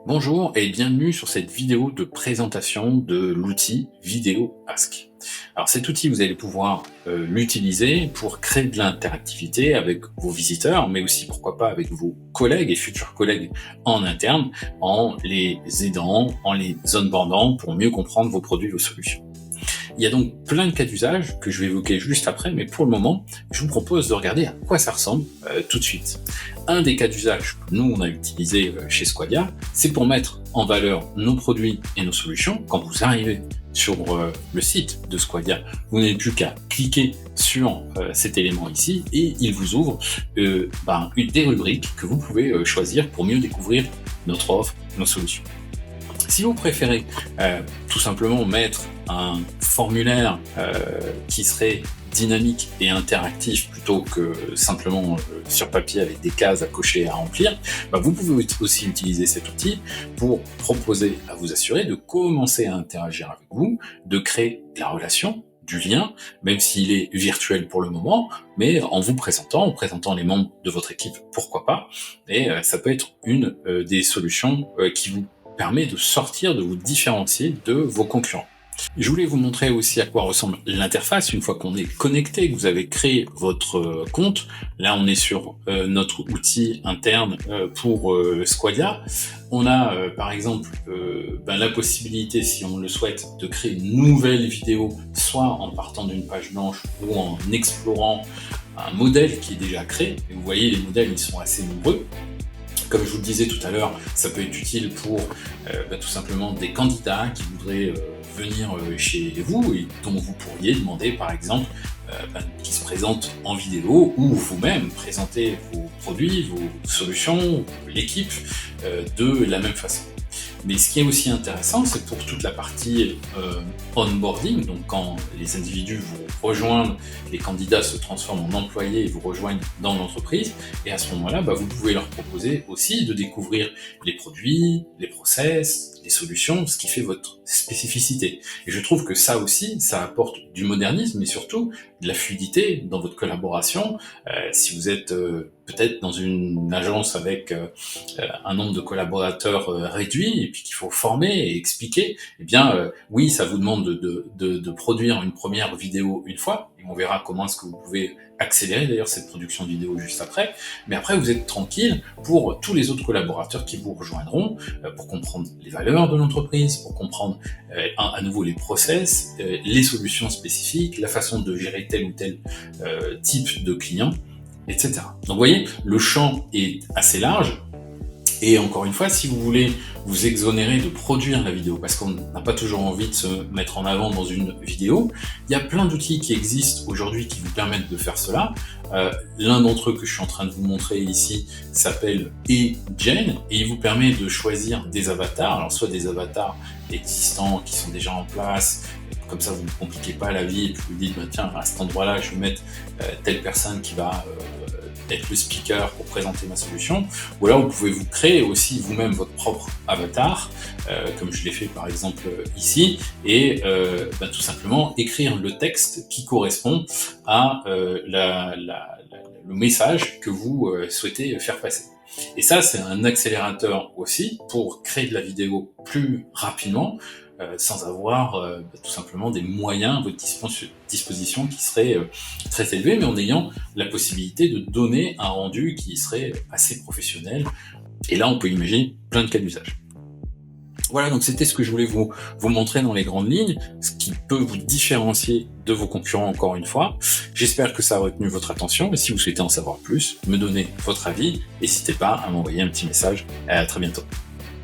Bonjour et bienvenue sur cette vidéo de présentation de l'outil Vidéo Ask. Alors cet outil, vous allez pouvoir l'utiliser pour créer de l'interactivité avec vos visiteurs, mais aussi pourquoi pas avec vos collègues et futurs collègues en interne, en les aidant, en les onboardant pour mieux comprendre vos produits, vos solutions. Il y a donc plein de cas d'usage que je vais évoquer juste après, mais pour le moment, je vous propose de regarder à quoi ça ressemble tout de suite. Un des cas d'usage que nous, on a utilisé chez Squadia, c'est pour mettre en valeur nos produits et nos solutions. Quand vous arrivez sur le site de Squadia, vous n'avez plus qu'à cliquer sur cet élément ici et il vous ouvre des rubriques que vous pouvez choisir pour mieux découvrir notre offre, nos solutions. Si vous préférez tout simplement mettre un formulaire qui serait dynamique et interactif plutôt que simplement sur papier avec des cases à cocher et à remplir, vous pouvez aussi utiliser cet outil pour proposer à vous assurer de commencer à interagir avec vous, de créer de la relation, du lien, même s'il est virtuel pour le moment, mais en présentant les membres de votre équipe, pourquoi pas, et ça peut être une des solutions qui vous permet de sortir, de vous différencier de vos concurrents. Je voulais vous montrer aussi à quoi ressemble l'interface une fois qu'on est connecté, que vous avez créé votre compte. Là, on est sur notre outil interne pour Squadia. On a par exemple la possibilité, si on le souhaite, de créer une nouvelle vidéo, soit en partant d'une page blanche ou en explorant un modèle qui est déjà créé. Et vous voyez, les modèles, ils sont assez nombreux. Comme je vous le disais tout à l'heure, ça peut être utile pour tout simplement des candidats qui voudraient venir chez vous et dont vous pourriez demander par exemple qu'ils se présentent en vidéo ou vous-même présenter vos produits, vos solutions, l'équipe de la même façon. Mais ce qui est aussi intéressant, c'est pour toute la partie onboarding, donc quand les individus vous rejoignent, les candidats se transforment en employés et vous rejoignent dans l'entreprise, et à ce moment-là, vous pouvez leur proposer aussi de découvrir les produits, les process, les solutions, ce qui fait votre spécificité. Et je trouve que ça aussi, ça apporte du modernisme et surtout de la fluidité dans votre collaboration. Si vous êtes peut-être dans une agence avec un nombre de collaborateurs réduit et puis qu'il faut former et expliquer, oui, ça vous demande de produire une première vidéo une fois, et on verra comment est-ce que vous pouvez accélérer d'ailleurs cette production de vidéo juste après, mais après vous êtes tranquille pour tous les autres collaborateurs qui vous rejoindront pour comprendre les valeurs de l'entreprise, pour comprendre à nouveau les process, les solutions spécifiques, la façon de gérer tel ou tel type de client, etc. Donc vous voyez, le champ est assez large. Et encore une fois, si vous voulez vous exonérer de produire la vidéo, parce qu'on n'a pas toujours envie de se mettre en avant dans une vidéo, il y a plein d'outils qui existent aujourd'hui qui vous permettent de faire cela. L'un d'entre eux que je suis en train de vous montrer ici s'appelle eGen, et il vous permet de choisir des avatars, alors soit des avatars existants qui sont déjà en place, comme ça vous ne compliquez pas la vie, et puis vous dites, tiens, à cet endroit-là, je vais mettre telle personne qui va être le speaker pour présenter ma solution, ou alors vous pouvez vous créer aussi vous-même votre propre avatar, comme je l'ai fait par exemple ici, et tout simplement écrire le texte qui correspond à le message que vous souhaitez faire passer. Et ça, c'est un accélérateur aussi pour créer de la vidéo plus rapidement, sans avoir tout simplement des moyens à votre disposition qui seraient très élevés, mais en ayant la possibilité de donner un rendu qui serait assez professionnel. Et là, on peut imaginer plein de cas d'usage. Voilà, donc c'était ce que je voulais vous montrer dans les grandes lignes, ce qui peut vous différencier de vos concurrents encore une fois. J'espère que ça a retenu votre attention, et si vous souhaitez en savoir plus, me donner votre avis, n'hésitez pas à m'envoyer un petit message. À très bientôt.